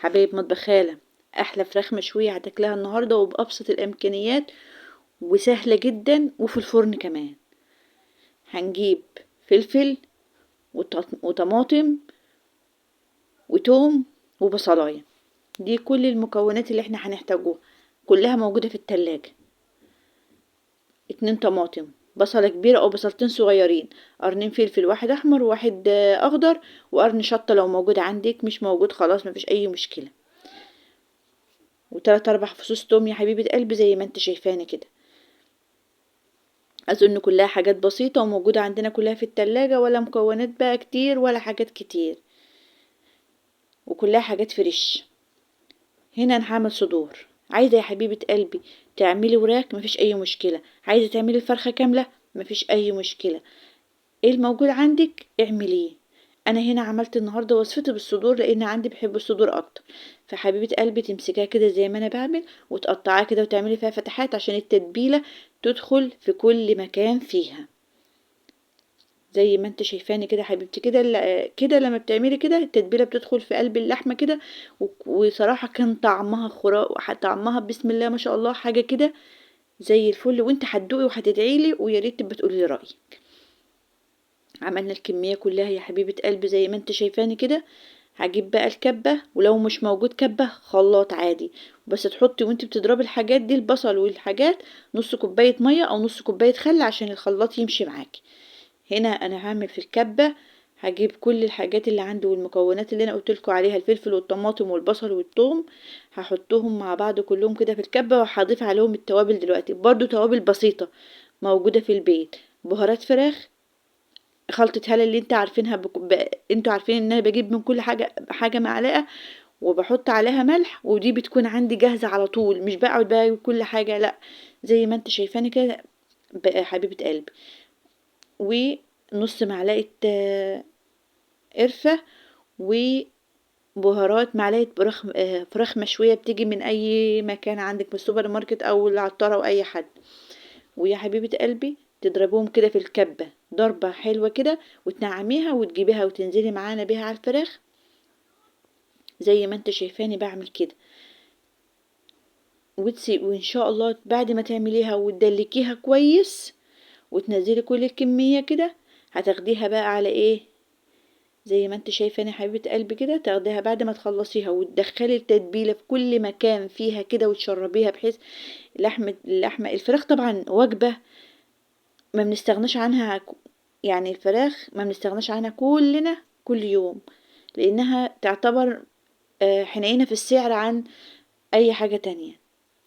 حبايب مطبخ خالة، احلى فراخ مشوية هتاكلها النهاردة وبأبسط الامكانيات وسهلة جدا وفي الفرن كمان. هنجيب فلفل وطماطم وتوم وبصلاية، دي كل المكونات اللي احنا هنحتاجوها، كلها موجودة في التلاجة. 2 طماطم، بصلة كبيرة او بصلتين صغيرين، قرنين فلفل، واحد احمر وواحد اخضر، وقرن شطة لو موجود عندك، مش موجود خلاص مفيش اي مشكلة، وتلات اربع فصوص توم يا حبيبة قلبي زي ما انت شايفاني كده. اظن كلها حاجات بسيطة وموجودة عندنا كلها في التلاجة، ولا مكونات بقى كتير ولا حاجات كتير، وكلها حاجات فريش. هنا انا هعمل صدور، عايزة يا حبيبة قلبي تعملي وراك مفيش اي مشكلة، عايزة تعملي الفرخة كاملة مفيش اي مشكلة، ايه الموجود عندك اعمليه. انا هنا عملت النهارده وصفتي بالصدور لان عندي بحب الصدور اكتر. فحبيبه قلبي تمسكيها كده زي ما انا بعمل وتقطعيها كده وتعملي فيها فتحات عشان التتبيله تدخل في كل مكان فيها، زي ما انت شايفاني كده حبيبتي كده. كده لما بتعملي كده التتبيله بتدخل في قلب اللحمه كده، وصراحه كان طعمها طعمها بسم الله ما شاء الله حاجه كده زي الفل، وانت هتدوقي وهتدعيلي ويا ريت تبقى تقولي لي رايك. عملنا الكمية كلها يا حبيبة قلبي زي ما انت شايفاني كده. هجيب بقى الكبة، ولو مش موجود كبة خلاط عادي، بس تحطي وانت بتضربي الحاجات دي البصل والحاجات نص كوباية مية او نص كوباية خل عشان الخلاط يمشي معاكي. هنا انا هعمل في الكبة، هجيب كل الحاجات اللي عندي والمكونات اللي انا قلتلكوا عليها، الفلفل والطماطم والبصل والثوم، هحطهم مع بعض كلهم كده في الكبة، وهضيف عليهم التوابل دلوقتي، برضو توابل بسيطة موجودة في البيت، بهارات فراخ، خلطة هلا اللي انت عارفينها انتوا عارفين ان انا بجيب من كل حاجة معلقة، وبحط عليها ملح، ودي بتكون عندي جاهزة على طول، مش بقعد بقى كل حاجة لا، زي ما انت شايفاني كده بقى حبيبة قلبي. ونص معلقة قرفة، وبهارات معلقة فراخ مشوية بتيجي من اي مكان عندك من السوبر ماركت او العطارة او اي حد. ويا حبيبة قلبي تضربوهم كده في الكبة ضربة حلوة كده، وتنعميها وتجيبيها وتنزلي معانا بيها على الفراخ زي ما انت شايفاني بعمل كده. وان شاء الله بعد ما تعمليها وتدلكيها كويس وتنزلي كل الكمية كده، هتاخديها بقى على ايه، زي ما انت شايفاني يا حبيبة قلبي كده، تاخديها بعد ما تخلصيها وتدخلي التتبيلة في كل مكان فيها كده وتشربيها، بحيث اللحمة الفراخ طبعا وجبة ما بنستغناش عنها، يعني الفراخ ما بنستغناش عنها كلنا كل يوم، لانها تعتبر حنينة في السعر عن اي حاجة تانية.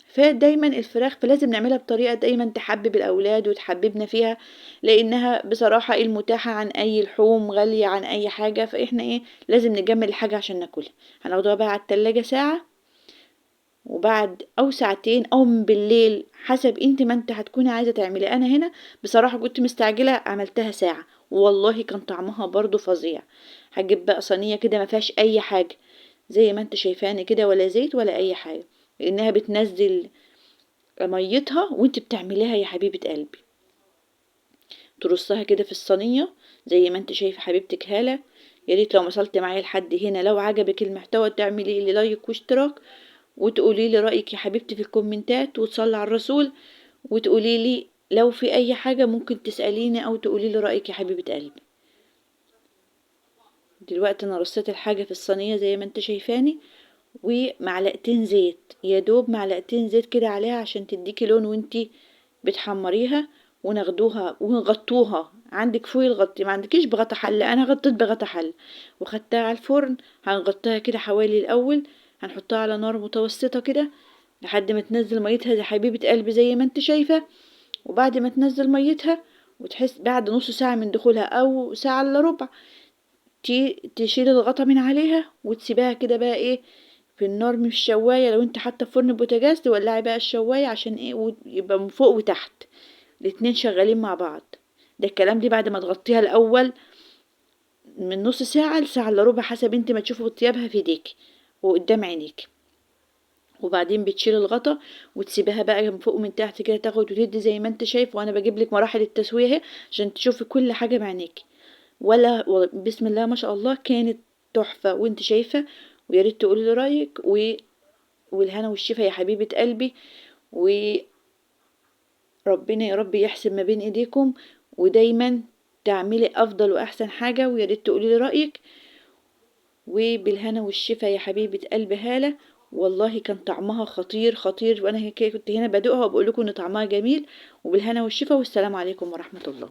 فدايما الفراخ فلازم نعملها بطريقة دايما تحبب الاولاد وتحببنا فيها، لانها بصراحة المتاحة عن اي لحوم غالية عن اي حاجة، فاحنا ايه لازم نجمل الحاجة عشان ناكلها. هناخدوها بقى على التلاجة ساعة، وبعد او ساعتين او من بالليل حسب انت ما انت هتكوني عايزه تعملي. انا هنا بصراحه كنت مستعجله عملتها ساعه، والله كان طعمها برضو فظيع. هجيب بقى صينيه كده ما فيهاش اي حاجه زي ما انت شايفاني كده، ولا زيت ولا اي حاجه، لانها بتنزل ميتها وانت بتعمليها يا حبيبه قلبي. ترصها كده في الصينيه زي ما انت شايفه حبيبتك هاله. يا ريت لو وصلت معايا لحد هنا، لو عجبك المحتوى تعملي لي لايك واشتراك، وتقولي لي رأيك يا حبيبتي في الكومنتات، وتصلي على الرسول، وتقولي لي لو في اي حاجة ممكن تسأليني او تقولي لي رأيك يا حبيبة قلبي. دلوقتي انا رصيت الحاجة في الصينية زي ما انت شايفاني، ومعلقتين زيت، يا دوب معلقتين زيت كده عليها عشان تديكي لون وانتي بتحمريها. وناخدوها ونغطوها، عندك فويل غطي، ما عندكيش بغطا حل، انا غطيت بغطا حل وخدتها على الفرن. هنغطيها كده حوالي الاول، هنحطها على نار متوسطة كده لحد ما تنزل ميتها يا حبيبة قلبي زي ما انت شايفة. وبعد ما تنزل ميتها وتحس بعد نص ساعة من دخولها او ساعة الا ربع، تشيل الغطا من عليها وتسيبها كده بقى ايه في النار، مش الشواية، لو انت حاطه في فرن بوتاجاز تولعي بقى الشواية عشان ايه ويبقى من فوق وتحت الاتنين شغالين مع بعض. ده الكلام دي بعد ما تغطيها الاول من نص ساعة لساعة الا ربع حسب انت ما تشوفوا طيابها في ايديك وقدام عينيك. وبعدين بتشيل الغطا وتسيبها بقى من فوق ومن تحت كده تاخد وتدي زي ما انت شايف، وانا بجيب لك مراحل التسوية اهي عشان تشوفي كل حاجة بعينيك. ولا بسم الله ما شاء الله كانت تحفة وانت شايفة، ويا ريت تقولي لي رايك، والهنا والشفا يا حبيبه قلبي، وربنا يا رب يحسن ما بين ايديكم، ودايما تعملي افضل واحسن حاجه، ويا ريت تقولي لي رايك. وبالهنا والشفا يا حبيبه قلبي هاله، والله كان طعمها خطير خطير، وانا كنت هنا بدوقها وبقول لكم ان طعمها جميل. وبالهنا والشفا، والسلام عليكم ورحمه الله.